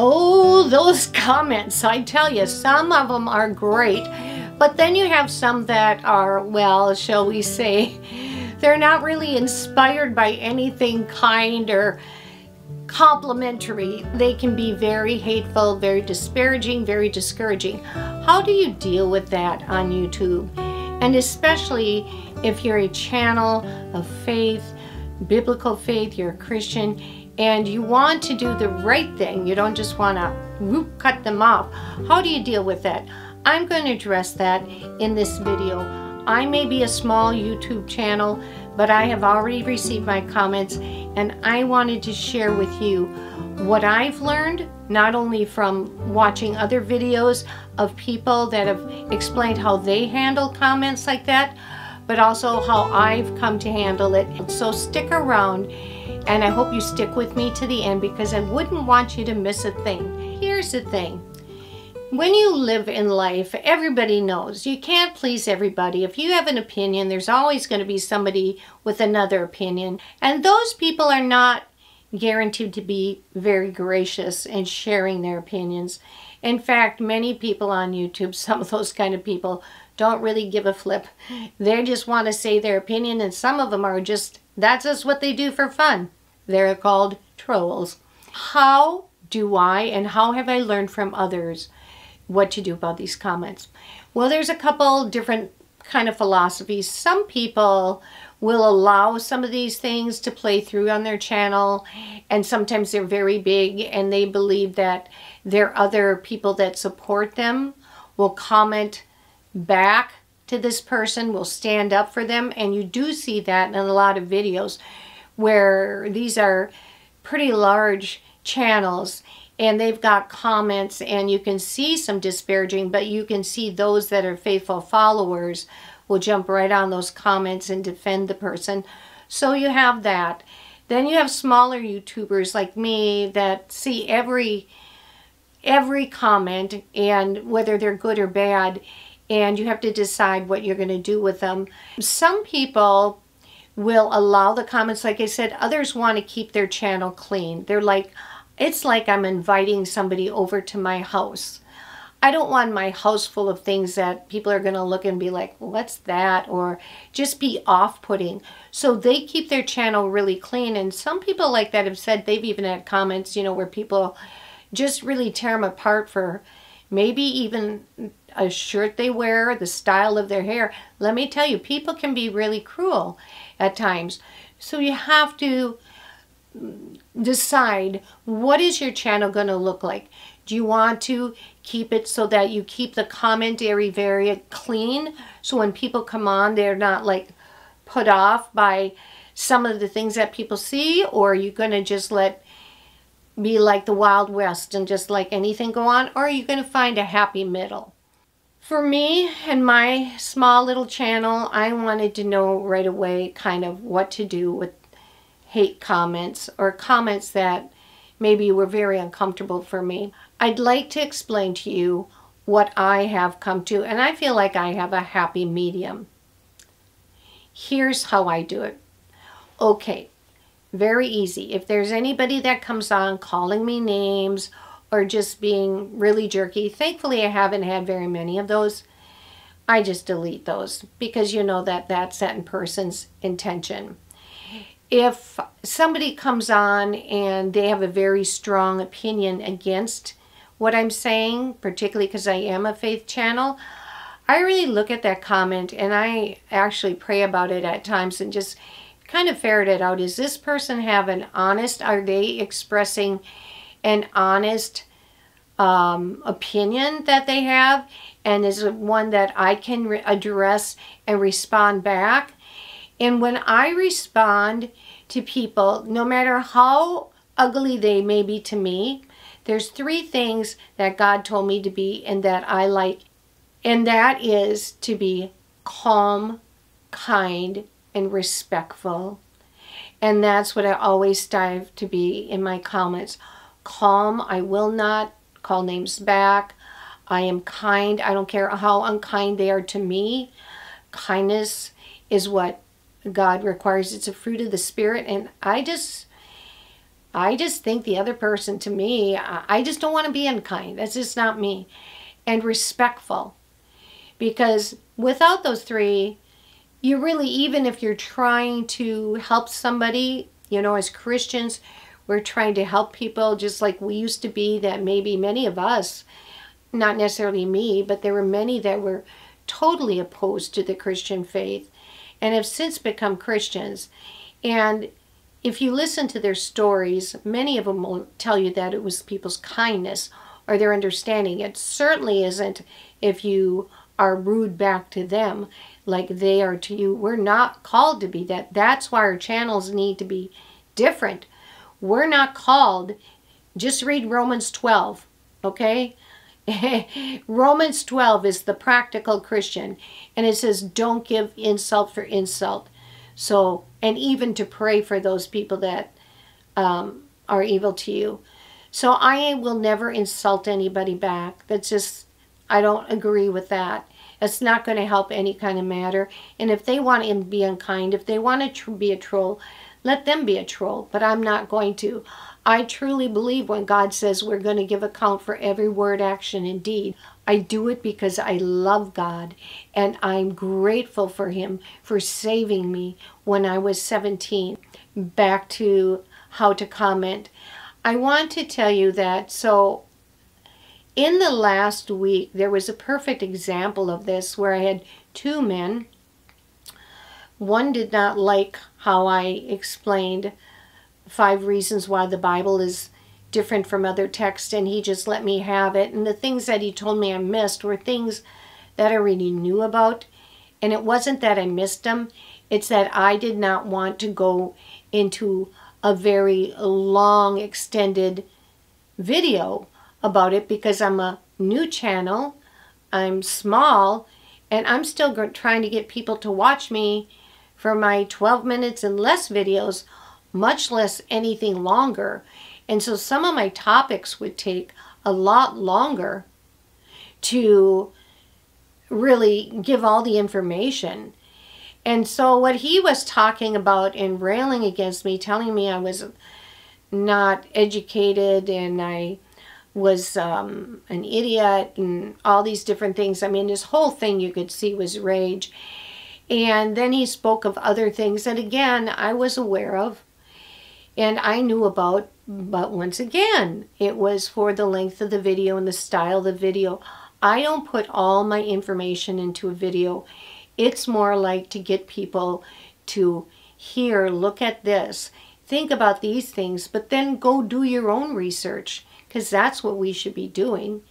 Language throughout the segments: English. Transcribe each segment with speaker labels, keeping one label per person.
Speaker 1: Oh, those comments, I tell you, some of them are great, but then you have some that are, well, shall we say, they're not really inspired by anything kind or complimentary. They can be very hateful, very disparaging, very discouraging. How do you deal with that on YouTube? And especially if you're a channel of faith, biblical faith, you're a Christian, and you want to do the right thing. You don't just want to cut them off. How do you deal with that? I'm going to address that in this video. I may be a small YouTube channel, but I have already received my comments, and I wanted to share with you what I've learned, not only from watching other videos of people that have explained how they handle comments like that, but also how I've come to handle it. So stick around, and I hope you stick with me to the end, because I wouldn't want you to miss a thing. Here's the thing. When you live in life, everybody knows you can't please everybody. If you have an opinion, there's always going to be somebody with another opinion. And those people are not guaranteed to be very gracious in sharing their opinions. In fact, many people on YouTube, some of those kind of people, don't really give a flip. They just want to say their opinion, and some of them are just, that's just what they do for fun. They're called trolls. How do I, and how have I learned from others what to do about these comments? Well, there's a couple different kind of philosophies. Some people will allow some of these things to play through on their channel, and sometimes they're very big, and they believe that their other people that support them will comment back to this person, will stand up for them. And you do see that in a lot of videos where these are pretty large channels, and they've got comments, and you can see some disparaging, but you can see those that are faithful followers will jump right on those comments and defend the person. So you have that. Then you have smaller YouTubers like me that see every comment, and whether they're good or bad, and you have to decide what you're going to do with them. Some people will allow the comments, like I said. Others want to keep their channel clean. They're like, it's like I'm inviting somebody over to my house. I don't want my house full of things that people are going to look and be like, what's that? Or just be off-putting. So they keep their channel really clean. And some people like that have said, they've even had comments, you know, where people just really tear them apart for maybe even a shirt they wear, the style of their hair. Let me tell you, people can be really cruel at times. So you have to decide, what is your channel going to look like? Do you want to keep it so that you keep the commentary very clean, so when people come on, they're not like put off by some of the things that people see? Or are you going to just be like the Wild West and just like anything go on? Or are you going to find a happy middle? For me and my small little channel, I wanted to know right away kind of what to do with hate comments, or comments that maybe were very uncomfortable for me. I'd like to explain to you what I have come to, and I feel like I have a happy medium. Here's how I do it. Okay, very easy. If there's anybody that comes on calling me names or just being really jerky, thankfully I haven't had very many of those. I just delete those, because you know that that's that person's intention. If somebody comes on and they have a very strong opinion against what I'm saying, particularly because I am a faith channel, I really look at that comment, and I actually pray about it at times and just kind of ferret it out. Is this person have an honest, are they expressing an honest opinion that they have? And is it one that I can address and respond back? And when I respond to people, no matter how ugly they may be to me, there's 3 things that God told me to be and that I like. And that is to be calm, kind, and respectful. And that's what I always strive to be in my comments. Calm. I will not call names back. I am kind. I don't care how unkind they are to me. Kindness is what God requires. It's a fruit of the Spirit, and I just I just think the other person, to me, I just don't want to be unkind. That's just not me. And respectful. Because without those three, you really, even if you're trying to help somebody, you know, as Christians, we're trying to help people just like we used to be, that maybe many of us, not necessarily me, but there were many that were totally opposed to the Christian faith and have since become Christians. And if you listen to their stories, many of them will tell you that it was people's kindness or their understanding. It certainly isn't if you are rude back to them like they are to you. We're not called to be that. That's why our channels need to be different. We're not called. Just read Romans 12, okay? Romans 12 is the practical Christian, and it says don't give insult for insult. So, and even to pray for those people that are evil to you. So I will never insult anybody back. That's just, I don't agree with that. It's not going to help any kind of matter. And if they want to be unkind, if they want to be a troll, let them be a troll. But I'm not going to. I truly believe when God says we're going to give account for every word, action, and deed. I do it because I love God. And I'm grateful for Him for saving me when I was 17. Back to how to comment. I want to tell you that, so in the last week, there was a perfect example of this where I had two men. One did not like how I explained 5 reasons why the Bible is different from other texts, and he just let me have it. And the things that he told me I missed were things that I already knew about. And it wasn't that I missed them. It's that I did not want to go into a very long, extended video about it because I'm a new channel, I'm small, and I'm still trying to get people to watch me for my 12 minutes and less videos, much less anything longer. And so some of my topics would take a lot longer to really give all the information. And so what he was talking about and railing against me, telling me I was not educated and I was an idiot and all these different things. I mean, this whole thing you could see was rage. And then he spoke of other things that, again, I was aware of and I knew about. But once again, it was for the length of the video and the style of the video. I don't put all my information into a video. It's more like to get people to hear, look at this, think about these things, but then go do your own research, because that's what we should be doing.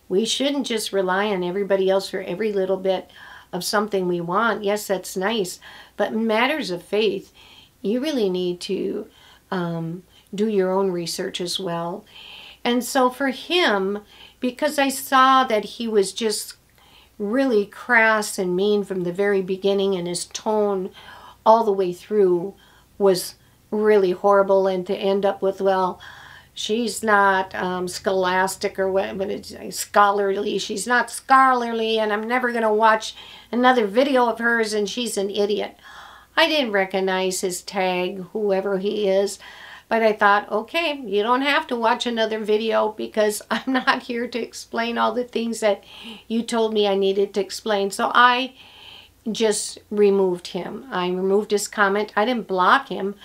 Speaker 1: We shouldn't just rely on everybody else for every little bit of something we want. Yes, that's nice, but in matters of faith, you really need to do your own research as well. And so for him, because I saw that he was just really crass and mean from the very beginning, and his tone all the way through was really horrible, and to end up with, well, she's not scholastic or what, but it's scholarly. She's not scholarly, and I'm never going to watch another video of hers, and she's an idiot. I didn't recognize his tag, whoever he is. But I thought, okay, you don't have to watch another video because I'm not here to explain all the things that you told me I needed to explain. So I just removed him. I removed his comment. I didn't block him,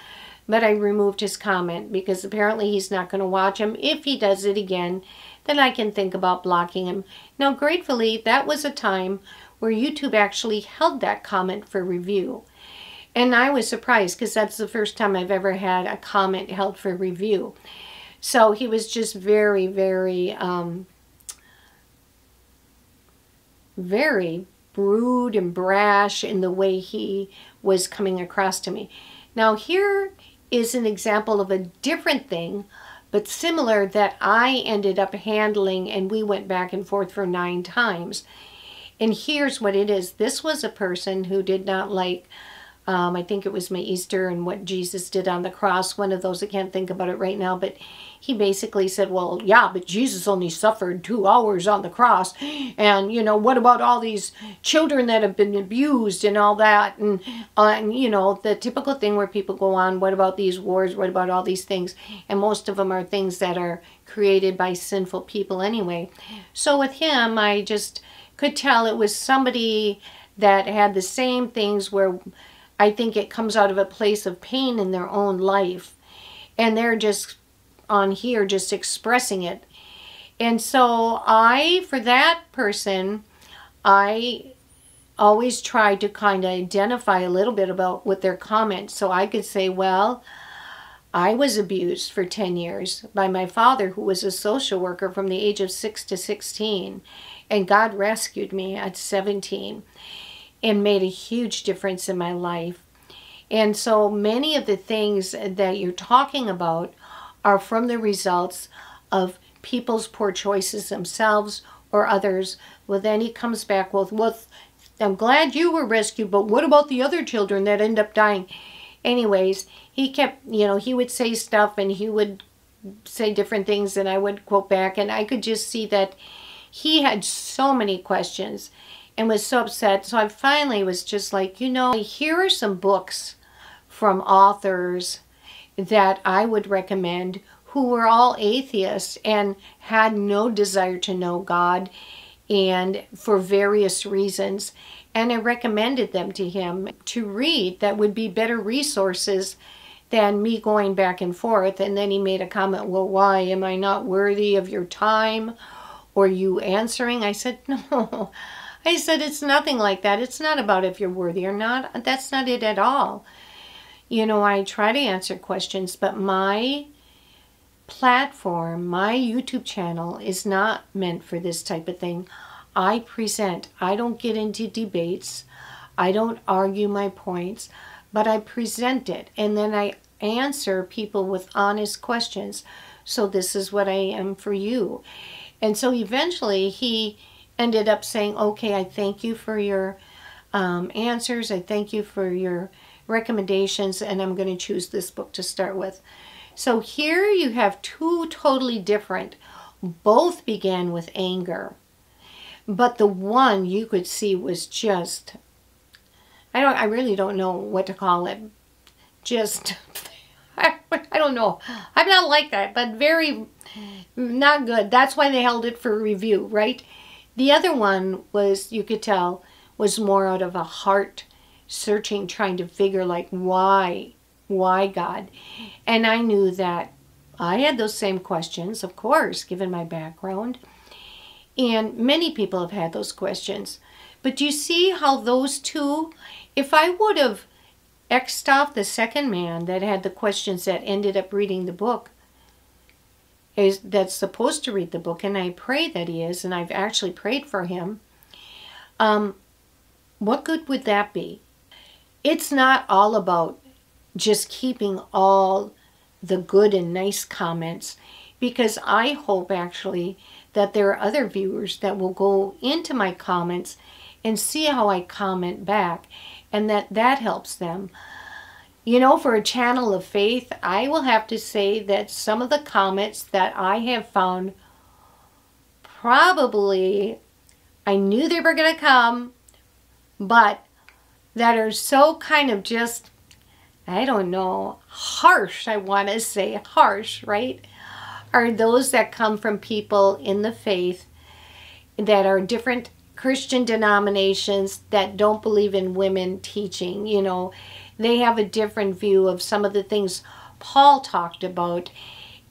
Speaker 1: but I removed his comment because apparently he's not going to watch him. If he does it again, then I can think about blocking him. Now, gratefully, that was a time where YouTube actually held that comment for review. And I was surprised because that's the first time I've ever had a comment held for review. So he was just very, very, very rude and brash in the way he was coming across to me. Now here is an example of a different thing, but similar, that I ended up handling, and we went back and forth for 9 times. And here's what it is. This was a person who did not like I think it was my Easter and what Jesus did on the cross. One of those, I can't think about it right now, but he basically said, well, yeah, but Jesus only suffered 2 hours on the cross. And, you know, what about all these children that have been abused and all that? And you know, the typical thing where people go on, what about these wars? What about all these things? And most of them are things that are created by sinful people anyway. So with him, I just could tell it was somebody that had the same things where I think it comes out of a place of pain in their own life. And they're just on here just expressing it. And so for that person, I always try to kind of identify a little bit about with their comments. So I could say, well, I was abused for 10 years by my father, who was a social worker from the age of 6 to 16. And God rescued me at 17 and made a huge difference in my life. And so many of the things that you're talking about are from the results of people's poor choices themselves or others. Well, then he comes back with, well, I'm glad you were rescued, but what about the other children that end up dying? Anyways, he kept, you know, he would say stuff and he would say different things and I would quote back, and I could just see that he had so many questions and was so upset. So I finally was just like, you know, here are some books from authors that I would recommend who were all atheists and had no desire to know God, and for various reasons. And I recommended them to him to read that would be better resources than me going back and forth. And then he made a comment, well, why? Am I not worthy of your time or you answering? I said, no. I said, it's nothing like that. It's not about if you're worthy or not. That's not it at all. You know, I try to answer questions, but my platform, my YouTube channel is not meant for this type of thing. I present. I don't get into debates. I don't argue my points, but I present it, and then I answer people with honest questions. So this is what I am for you. And so eventually he ended up saying, okay, I thank you for your answers. I thank you for your recommendations, and I'm going to choose this book to start with. So here you have two totally different. Both began with anger, but the one you could see was just, I really don't know what to call it. Just, I don't know. I'm not like that, but very not good. That's why they held it for review, right? The other one was, you could tell, was more out of a heart searching, trying to figure like why God? And I knew that I had those same questions, of course, given my background. And many people have had those questions. But do you see how those two, if I would have X'd off the second man that had the questions that ended up reading the book, that's supposed to read the book, and I pray that he is, and I've actually prayed for him, what good would that be? It's not all about just keeping all the good and nice comments, because I hope actually that there are other viewers that will go into my comments and see how I comment back, and that helps them. You know, for a channel of faith, I will have to say that some of the comments that I have found, probably, I knew they were going to come, but that are so kind of just, I don't know, harsh, I want to say harsh, right? Are those that come from people in the faith that are different Christian denominations that don't believe in women teaching. You know, they have a different view of some of the things Paul talked about.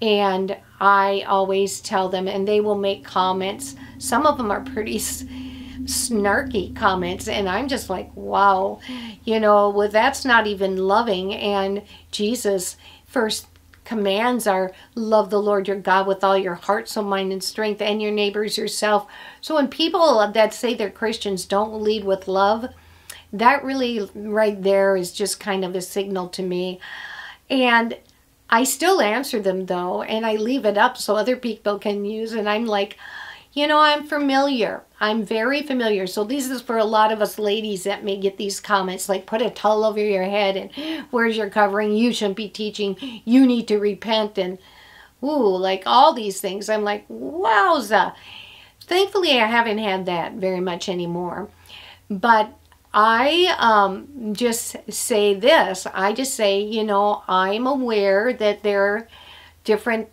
Speaker 1: And I always tell them, and they will make comments. Some of them are pretty snarky comments, and I'm just like, wow, you know, well, that's not even loving. And Jesus first commands are love the Lord your God with all your heart, soul, mind, and strength, and your neighbors yourself. So when people that say they're Christians don't lead with love, that really right there is just kind of a signal to me. And I still answer them though, and I leave it up so other people can use. And I'm like, You know, I'm familiar. I'm very familiar. So this is for a lot of us ladies that may get these comments like, put a towel over your head and where's your covering? You shouldn't be teaching. You need to repent and ooh, like all these things. I'm like, wowza. Thankfully, I haven't had that very much anymore. But I just say this. I just say, you know, I'm aware that there are different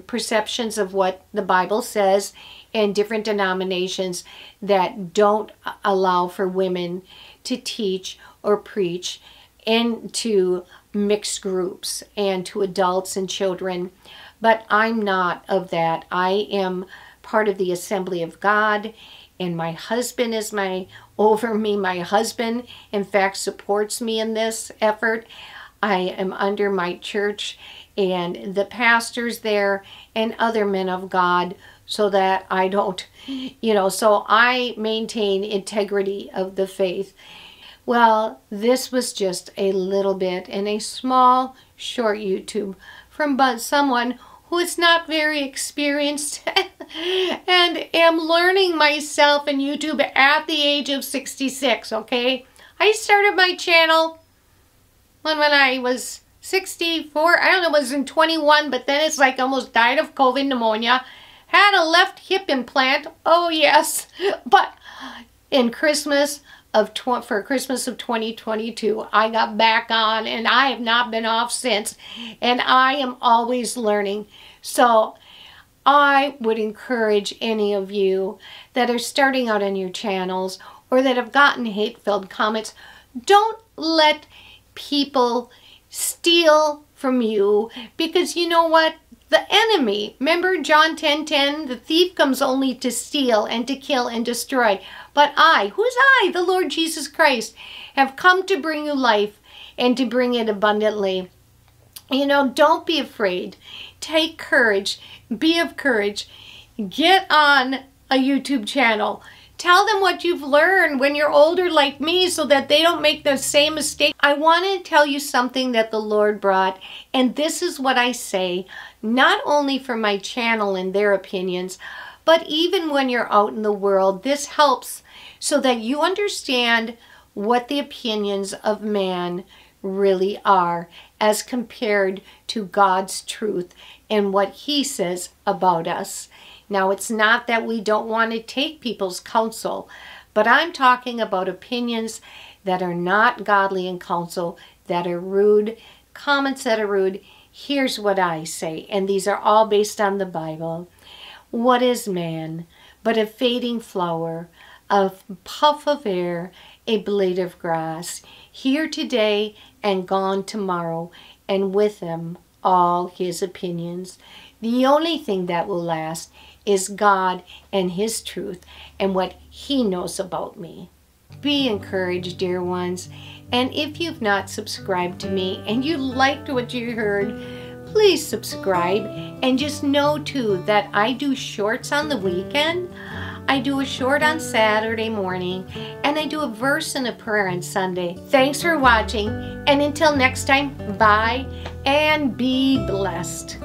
Speaker 1: perceptions of what the Bible says and different denominations that don't allow for women to teach or preach into mixed groups and to adults and children. But I'm not of that. I am part of the Assembly of God, and my husband is over me. My husband, in fact, supports me in this effort. I am under my church and the pastors there and other men of God, so that I don't, you know, so I maintain integrity of the faith. Well, this was just a little bit in a small, short YouTube from someone who is not very experienced and am learning myself in YouTube at the age of 66, okay? I started my channel when I was 64, I don't know, it was in 21, but then it's like almost died of COVID pneumonia. Had a left hip implant, oh yes, but in Christmas of 2022, I got back on and I have not been off since, and I am always learning. So I would encourage any of you that are starting out on your channels or that have gotten hate-filled comments, don't let people steal from you, because you know what? The enemy, remember John 10:10, the thief comes only to steal and to kill and destroy. But I, who's I, the Lord Jesus Christ, have come to bring you life and to bring it abundantly. You know, don't be afraid. Take courage. Be of courage. Get on a YouTube channel. Tell them what you've learned when you're older like me so that they don't make the same mistake. I want to tell you something that the Lord brought, and this is what I say, not only for my channel and their opinions, but even when you're out in the world, this helps so that you understand what the opinions of man really are as compared to God's truth and what He says about us. Now, it's not that we don't want to take people's counsel, but I'm talking about opinions that are not godly in counsel, that are rude, comments that are rude. Here's what I say, and these are all based on the Bible. What is man but a fading flower, a puff of air, a blade of grass, here today and gone tomorrow, and with them all his opinions. The only thing that will last is God and His truth and what He knows about me. Be encouraged, dear ones. And if you've not subscribed to me and you liked what you heard, please subscribe. And just know too that I do shorts on the weekend. I do a short on Saturday morning, and I do a verse and a prayer on Sunday. Thanks for watching, and until next time, bye and be blessed.